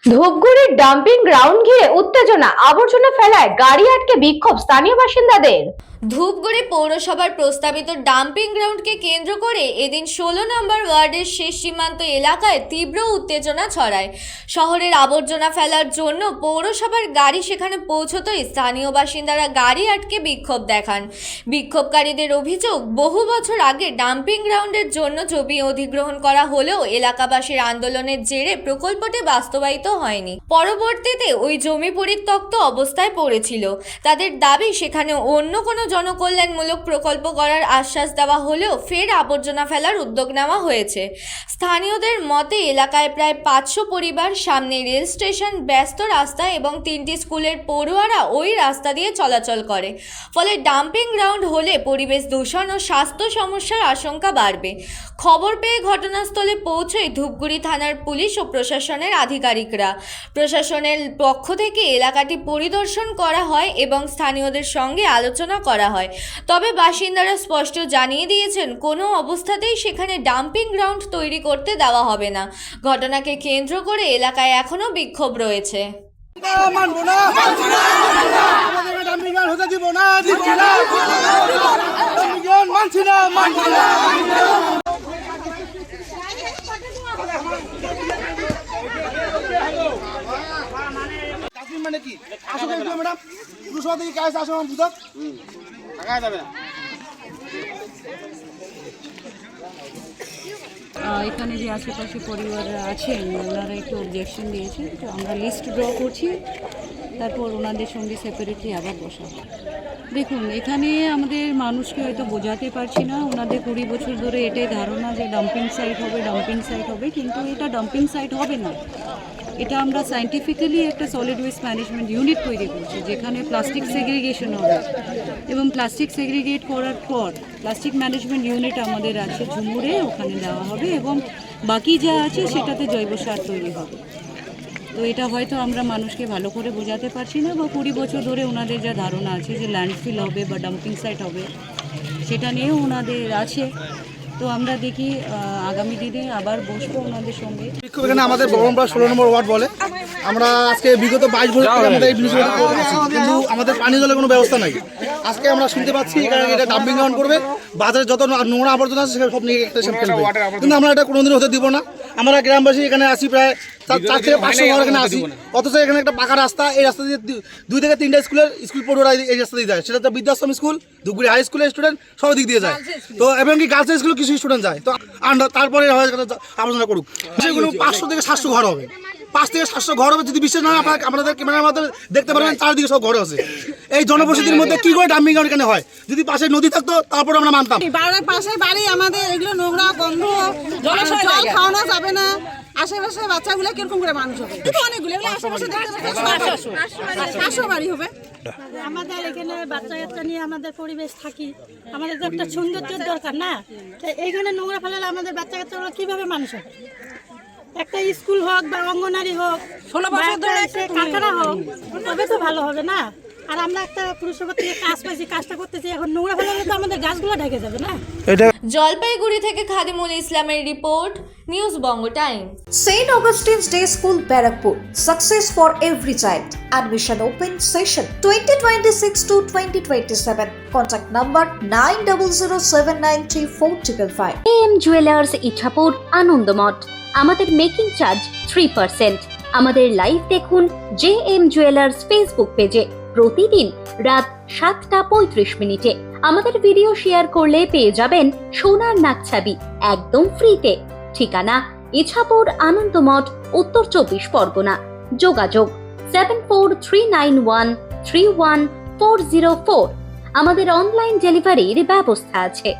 ধূপগুড়ির dumping ground ঘিরে উত্তেজনা, আবর্জনা ফেলায় গাড়ি আটকে বিক্ষোভ স্থানীয় বাসিন্দাদের। ধূপগুড়ি পৌরসভার প্রস্তাবিত ডাম্পিং গ্রাউন্ডকে কেন্দ্র করে এদিন 16 নম্বর ওয়ার্ডের শেষ সীমান্ত এলাকায় তীব্র উত্তেজনা ছড়ায়। শহরের আবর্জনা ফেলার জন্য পৌরসভার গাড়ি সেখানে পৌঁছতেই স্থানীয় বাসিন্দারা গাড়ি আটকে বিক্ষোভ দেখান। বিক্ষোভকারীদের অভিযোগ, বহু বছর আগে ডাম্পিং গ্রাউন্ডের জন্য জমি অধিগ্রহণ করা হলেও এলাকাবাসীর আন্দোলনের জেরে প্রকল্পটি বাস্তবায়িত হয়নি। পরবর্তীতে ওই জমি পরিত্যক্ত অবস্থায় পড়েছিল। তাদের দাবি, সেখানে অন্য কোনো জনকল্যাণমূলক প্রকল্প করার আশ্বাস দেওয়া হলেও ফের আবর্জনা ফেলার উদ্যোগ নেওয়া হয়েছে। স্থানীয়দের মতে এলাকায় প্রায় 500 পরিবার, সামনে রেল স্টেশন, ব্যস্ত রাস্তা এবং 3টি স্কুলের পড়ুয়ারা ওই রাস্তা দিয়ে চলাচল করে। ফলে ডাম্পিং গ্রাউন্ড হলে পরিবেশ দূষণ ও স্বাস্থ্য সমস্যার আশঙ্কা বাড়বে। খবর পেয়ে ঘটনাস্থলে পৌঁছয় ধূপগুড়ি থানার পুলিশ ও প্রশাসনের আধিকারিকরা। প্রশাসনের পক্ষ থেকে এলাকাটি পরিদর্শন করা হয় এবং স্থানীয়দের সঙ্গে আলোচনা করা হয়। তবে বাসিন্দারা স্পষ্ট জানিয়ে দিয়েছেন, কোনো অবস্থাতেই সেখানে ডাম্পিং গ্রাউন্ড তৈরি করতে দেওয়া হবে না। ঘটনাকে কেন্দ্র করে এলাকায় এখনো বিক্ষোভ রয়েছে। মানে কি আসলে ম্যাডাম পুরসভা থেকে কাজ আসে আমার বুঝত টাকা যাবে না। এখানে যে আশেপাশে পরিবাররা আছেন ওনারা একটু অবজেকশন দিয়েছেন, তো আমরা লিস্ট ড্র করছি, তারপর ওনাদের সঙ্গে সেপারেটলি আবার বসা। দেখুন, এখানে আমাদের মানুষকে হয়তো বোঝাতে পারছি না, ওনাদের 20 বছর ধরে এটাই ধারণা যে ডাম্পিং সাইট হবে, ডাম্পিং সাইট হবে, কিন্তু এটা ডাম্পিং সাইট হবে না। এটা আমরা সায়েন্টিফিক্যালি একটা সলিড ওয়েস্ট ম্যানেজমেন্ট ইউনিট তৈরি করছি, যেখানে প্লাস্টিক সেগ্রিগেশন হবে এবং প্লাস্টিক সেগ্রিগেট করার পর প্লাস্টিক ম্যানেজমেন্ট ইউনিট আমাদের আছে ঝুমুরে, ওখানে দেওয়া হবে এবং বাকি যা আছে সেটাতে জৈব সার তৈরি হবে। তো এটা হয়তো আমরা মানুষকে ভালো করে বোঝাতে পারছি না, বা 20 বছর ধরে ওনাদের যা ধারণা আছে যে ল্যান্ডফিল হবে বা ডাম্পিং সাইট হবে, সেটা নিয়েও ওনাদের আছে। তো আমরা দেখি আগামী দিনে আবার বসবো ওনাদের সঙ্গে। এখানে আমাদের বহরমপুর 16 নম্বর ওয়ার্ড বলে, আমরা আজকে বিগত 22 বছর ধরে আমাদের এই কিন্তু আমাদের পানি জলের কোনো ব্যবস্থা নাই। আজকে আমরা শুনতে পাচ্ছি এখানে এটা ডাম্পিং গ্রাউন্ড করবে, বাজারে যত নোংরা আবর্জনা আছে সেগুলো সব নিয়ে একটা ফেলবে, কিন্তু আমরা এটা কোনোদিন হতে দিব না। আমরা গ্রামবাসী এখানে আসি প্রায় 4 থেকে 500 ঘর এখানে আসি, অথচ এখানে একটা পাকা রাস্তা, এই রাস্তা দিয়ে 2 থেকে 3টা স্কুল পড়ুয়ারা এই রাস্তা দিয়ে যায়, সেটা তো বৃদ্ধাশ্রম স্কুল, ধূপগুড়ি হাই স্কুলের স্টুডেন্ট সব দিক দিয়ে যায়, তো এবং কি গার্লস স্কুলে কিছু স্টুডেন্ট যায়। তো তারপরে আলোচনা করুক, সেগুলো 500 থেকে 700 ঘর হবে, 5 থেকে 700 ঘর হবে। যদি বিশ্বাস না হয় আপনাদের ক্যামেরার মাধ্যমে দেখতে পারবেন, চারদিকে সব ঘর আছে। এই জনবসতির মধ্যে কি করে ডাম্পিং গ্রাউন্ড এখানে হয়? যদি পাশে নদী থাকতো তারপর আমরা মানতাম। পাশে বাড়ি আমাদের, এগুলো নোংরা গন্ধ, জল খাওয়ানো যাবে না। আশেপাশে বাচ্চাগুলো কিরকম করে মানুষ হবে? অনেকগুলো আশেপাশে দেখতে পাচ্ছি 500 বাড়ি হবে। আমাদের এখানে বাচ্চা কাচ্চা নিয়ে আমাদের পরিবেশ থাকি, আমাদের তো একটা সৌন্দর্যের দরকার না। এইখানে নোংরা ফেলালে আমাদের বাচ্চা কাচ্চাগুলো কিভাবে মানুষ হবে? একটা স্কুল হোক বা অঙ্গনারী হোক, 16 বছর ধরে কারখানা হোক, তবে তো ভালো হবে না। আর আমরা একটা পুরসভা থেকে কাজ পাইছি, কাজটা করতেছি, এখন নোংরা ফেলালে তো আমাদের গাছগুলো ঢেকে যাবে না। জলপাইগুড়ি থেকে খাদিমুল ইসলামের report, news Banga time. St. Augustine's Day School, Barakpur. Success for every child. Admission open session 2026 to 2027. Contact number 9007934555. AM jewellers Ichapur, Anandamath. আমাদের মেকিং চার্জ 3%। আমাদের লাইভ দেখুন JM জুয়েলার্স ফেসবুক পেজে প্রতিদিন রাত 7:35 আমাদের ভিডিও শেয়ার করলে পেয়ে যাবেন সোনার নাকছাবি একদম ফ্রিতে। ঠিকানা ইছাপুর, আনন্দমঠ, উত্তর 24 পরগনা। যোগাযোগ 7439131404। আমাদের অনলাইন ডেলিভারির ব্যবস্থা আছে।